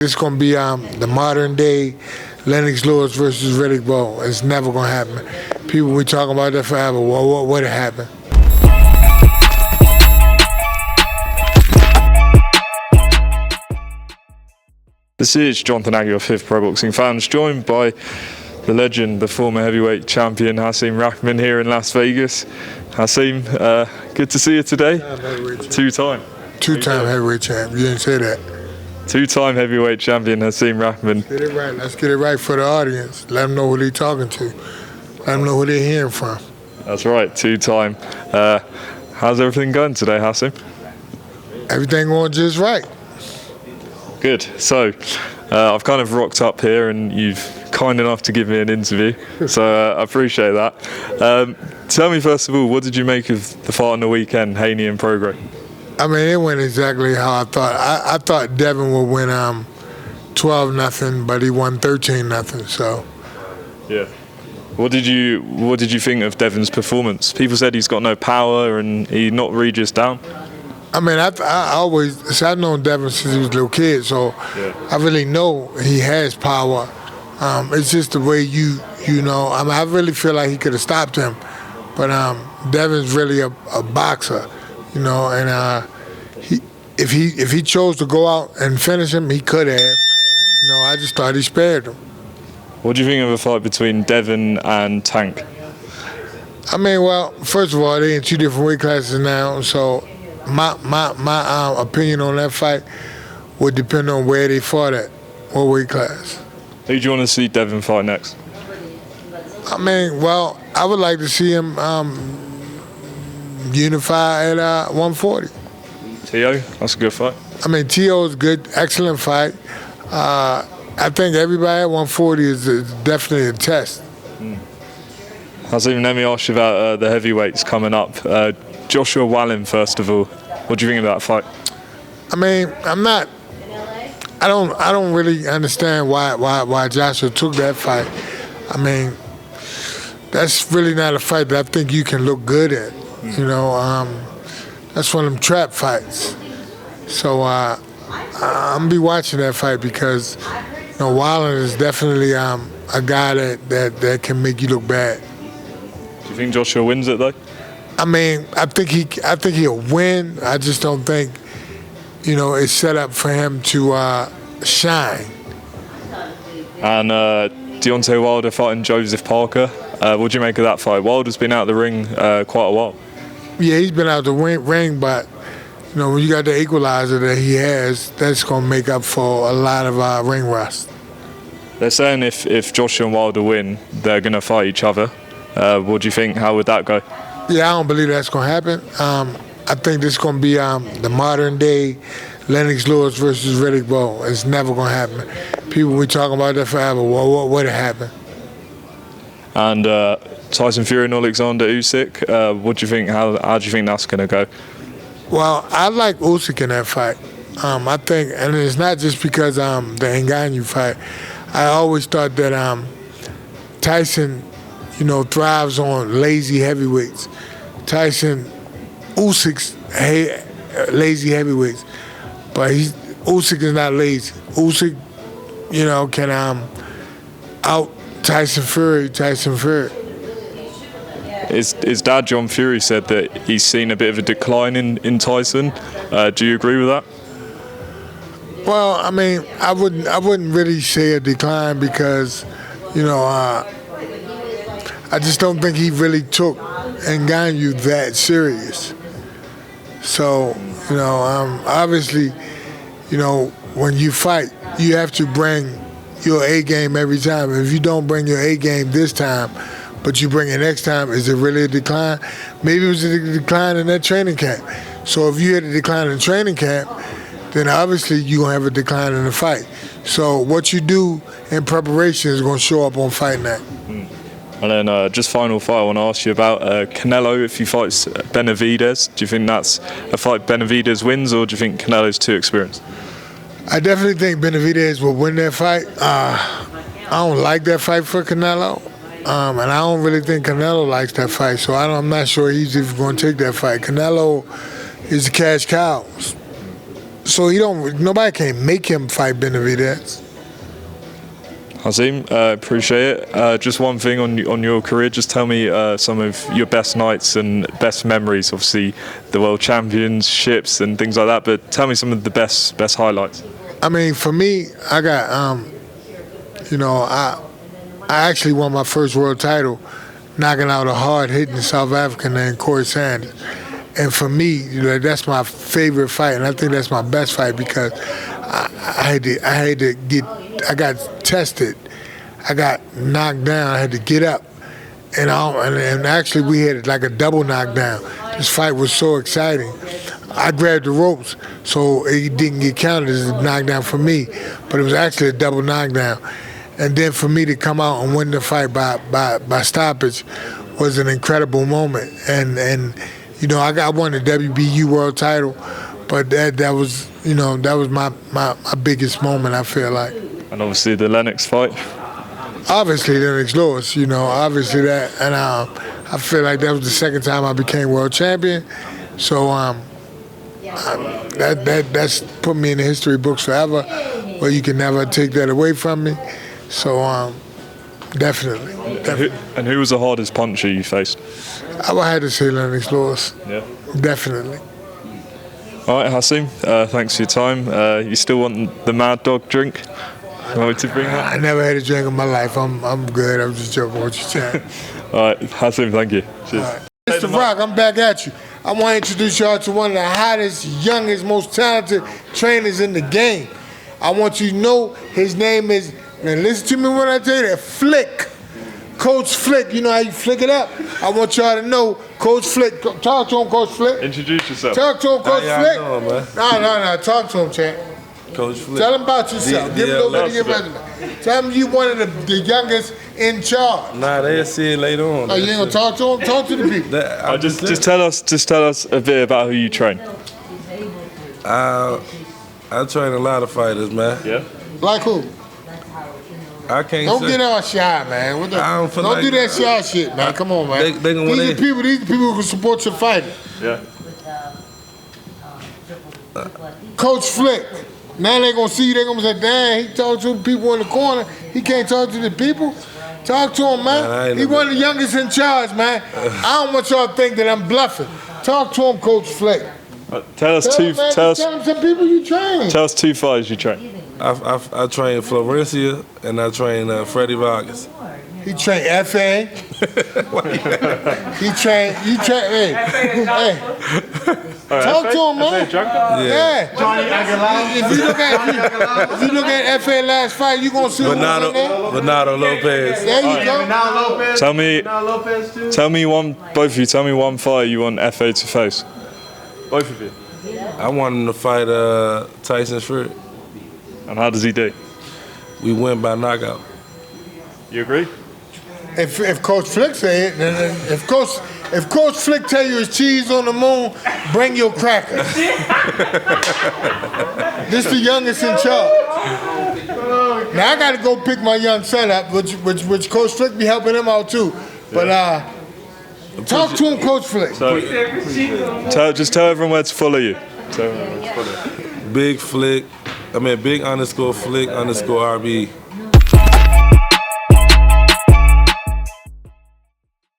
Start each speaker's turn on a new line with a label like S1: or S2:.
S1: It's going to be the modern day Lennox Lewis versus Riddick Bowe. It's never going to happen. People be talking about that forever. Well, what would have happened?
S2: This is Jonathan Aggie of Fifth Pro Boxing Fans, joined by the legend, the former heavyweight champion Hasim Rahman here in Las Vegas. Hasim, good to see you today. Two-time
S1: heavyweight champ. You didn't say that.
S2: Two-time heavyweight champion Hasim Rahman.
S1: Let's get it right. Let's get it right for the audience. Let them know who they're talking to. Let them know who they're hearing from.
S2: That's right, two-time. How's everything going today, Hasim?
S1: Everything going just right.
S2: Good. So, I've kind of rocked up here and you've kind enough to give me an interview, so I appreciate that. Tell me first of all, what did you make of the fight on the weekend, Haney and Prograis?
S1: I mean, it went exactly how I thought. I thought Devin would win 12-0, but he won 13-0. So,
S2: yeah. What did you think of Devin's performance? People said he's got no power and he knocked Regis down.
S1: I mean, I've known Devin since he was a little kid, so yeah. I really know he has power. It's just the way you know. I mean, I really feel like he could have stopped him, but Devin's really a boxer. You know, and if he chose to go out and finish him, he could have. You know, I just thought he spared him.
S2: What do you think of a fight between Devin and Tank?
S1: I mean, well, first of all, they're in two different weight classes now, so my opinion on that fight would depend on where they fought at, what weight class.
S2: Who do you want to see Devin fight next?
S1: I mean, well, I would like to see him unify at 140.
S2: T.O., that's a good fight.
S1: I mean, T.O. is good, excellent fight. I think everybody at 140 is definitely a test.
S2: Hasim, let me ask you about the heavyweights coming up. Joshua Wallin, first of all. What do you think of that fight?
S1: I mean, I don't really understand why Joshua took that fight. I mean, that's really not a fight that I think you can look good at. You know, that's one of them trap fights. So I'm gonna be watching that fight because Wallin is definitely a guy that can make you look bad.
S2: Do you think Joshua wins it though?
S1: I mean, I think he'll win. I just don't think it's set up for him to shine.
S2: And Deontay Wilder fighting Joseph Parker. What do you make of that fight? Wilder's been out of the ring quite a while.
S1: Yeah, he's been out the ring, but when you got the equalizer that he has, that's going to make up for a lot of ring rust.
S2: They're saying if Joshua and Wilder win, they're going to fight each other. What do you think? How would that go?
S1: Yeah, I don't believe that's going to happen. I think this is going to be the modern day Lennox Lewis versus Riddick Bowe. It's never going to happen. People be talking about that forever. Well, what would have happened?
S2: And Tyson Fury and Oleksandr Usyk, what do you think? How do you think that's going to go?
S1: Well, I like Usyk in that fight. I think, and it's not just because the Ngannou fight. I always thought that Tyson, thrives on lazy heavyweights. Usyk's lazy heavyweights, but Usyk is not lazy. Usyk, can out Tyson Fury.
S2: His dad, John Fury, said that he's seen a bit of a decline in Tyson. Do you agree with that?
S1: Well, I mean, I wouldn't really say a decline because, I just don't think he really took Ngannou that serious. So, obviously, when you fight, you have to bring your A game every time. If you don't bring your A game this time, but you bring it next time, is it really a decline? Maybe it was a decline in that training camp. So if you had a decline in training camp, then obviously you're going to have a decline in the fight. So what you do in preparation is going to show up on fight night.
S2: And then just final fight I want to ask you about Canelo, if he fights Benavidez. Do you think that's a fight Benavidez wins, or do you think Canelo's too experienced?
S1: I definitely think Benavidez will win that fight. I don't like that fight for Canelo. And I don't really think Canelo likes that fight, so I'm not sure he's even going to take that fight. Canelo is a cash cow. So nobody can make him fight Benavidez.
S2: Hasim, appreciate it. Just one thing on your career. Just tell me some of your best nights and best memories. Obviously, the World Championships and things like that. But tell me some of the best highlights.
S1: I mean, for me, I got, I actually won my first world title, knocking out a hard-hitting South African named Corey Sanders. And for me, that's my favorite fight, and I think that's my best fight because I got tested. I got knocked down. I had to get up, and actually we had like a double knockdown. This fight was so exciting. I grabbed the ropes, so it didn't get counted as a knockdown for me, but it was actually a double knockdown. And then for me to come out and win the fight by stoppage was an incredible moment. And I won the WBU world title, but that was my biggest moment, I feel like.
S2: And obviously the Lennox fight.
S1: Obviously Lennox Lewis, obviously that, and I feel like that was the second time I became world champion. So that's put me in the history books forever, where you can never take that away from me. So definitely.
S2: And who was the hardest puncher you faced?
S1: I would have to say Lennox Lewis.
S2: Yeah.
S1: Definitely.
S2: All right, Hasim, thanks for your time. You still want the Mad Dog drink? You want me to bring that?
S1: I never had a drink in my life. I'm good. I'm just joking what you're saying.
S2: All right, Hasim, thank you. Cheers.
S1: Right. Mr. Rock, I'm back at you. I want to introduce y'all to one of the hottest, youngest, most talented trainers in the game. I want you to know his name is, now listen to me when I tell you that, Flick. Coach Flick, you know how you flick it up? I want y'all to know Coach Flick. Talk to him, Coach Flick.
S2: Introduce yourself.
S1: Talk to him, Coach Flick.
S3: Doing, man?
S1: No. Talk to him, champ.
S3: Coach Flick.
S1: Tell him about yourself. Give him a little bit of your resume. Tell him you one of the youngest in charge.
S3: Nah, they'll see it later on.
S1: Oh, you ain't gonna talk to him? Talk to the people.
S2: Just tell us a bit about who you train.
S3: I train a lot of fighters, man.
S2: Yeah.
S1: Like who?
S3: I can't
S1: Don't
S3: say.
S1: get all shy, man. Don't do that shy shit, man. Come on, man. These are the people who can support your fighter.
S2: Yeah.
S1: Coach Flick. Now they gonna see you. They gonna say, "Damn, he talk to the people in the corner. He can't talk to the people." Talk to him, man. He one of the youngest in charge, man. I don't want y'all to think that I'm bluffing. Talk to him, Coach Flick.
S2: Tell us
S1: Tell him some people you train.
S2: Tell us two fighters you train.
S3: I train Florencia and I train Freddie Vargas.
S1: He trained FA. He trained. Hey. Talk to him, man. Yeah. If you look at FA last fight, you gonna see
S3: Bernardo Lopez.
S1: There you go.
S2: Tell me both of you. Tell me one fight you want FA to face. Both of you.
S3: I want him to fight Tyson Fury.
S2: And how does he do?
S3: We win by knockout.
S2: You agree?
S1: If Coach Flick say it, then if Coach Flick tell you it's cheese on the moon, bring your crackers. This the youngest in charge. Now I got to go pick my young son up, which Coach Flick be helping him out too. But talk to him, Coach Flick.
S2: Just tell everyone where to follow you.
S3: Big Flick. Big _Flick _RB.